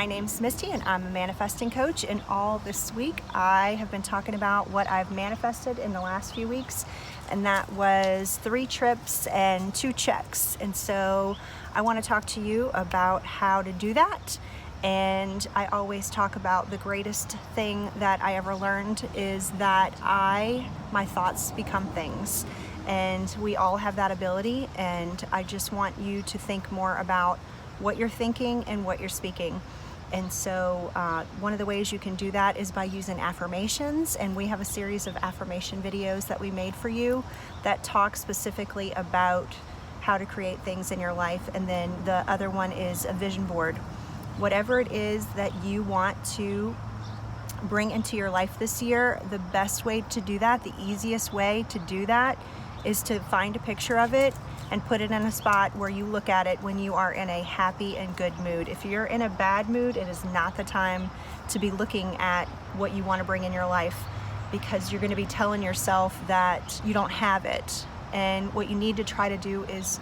My name's Misty and I'm a manifesting coach, and all this week I have been talking about what I've manifested in the last few weeks, and that was 3 trips and 2 checks. And so I want to talk to you about how to do that. And I always talk about the greatest thing that I ever learned is that my thoughts become things, and we all have that ability. And I just want you to think more about what you're thinking and what you're speaking. And so one of the ways you can do that is by using affirmations, and we have a series of affirmation videos that we made for you that talk specifically about how to create things in your life. And then the other one is a vision board. Whatever it is that you want to bring into your life this year, the best way to do that, the easiest way to do that, is to find a picture of it and put it in a spot where you look at it when you are in a happy and good mood. If you're in a bad mood, it is not the time to be looking at what you want to bring in your life, because you're going to be telling yourself that you don't have it. And what you need to try to do is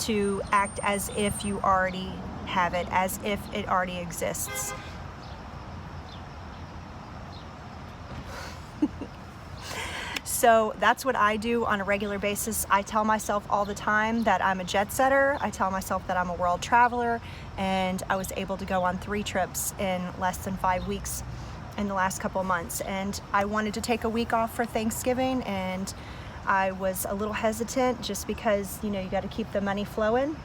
to act as if you already have it, as if it already exists. So that's what I do on a regular basis. I tell myself all the time that I'm a jet setter. I tell myself that I'm a world traveler, and I was able to go on 3 trips in less than 5 weeks in the last couple of months. And I wanted to take a week off for Thanksgiving, and I was a little hesitant just because, you got to keep the money flowing,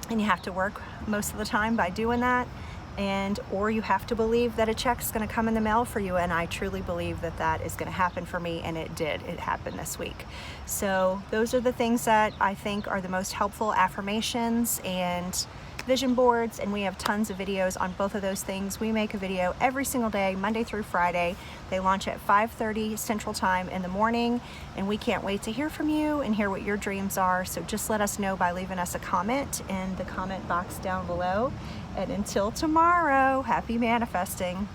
and you have to work most of the time by doing that. Or you have to believe that a check's going to come in the mail for you, and I truly believe that that is going to happen for me, and it did. It happened this week. So those are the things that I think are the most helpful: affirmations and vision boards, and we have tons of videos on both of those things. We make a video every single day, Monday through Friday. They launch at 5:30 Central Time in the morning, and we can't wait to hear from you and hear what your dreams are. So just let us know by leaving us a comment in the comment box down below. And until tomorrow, happy manifesting.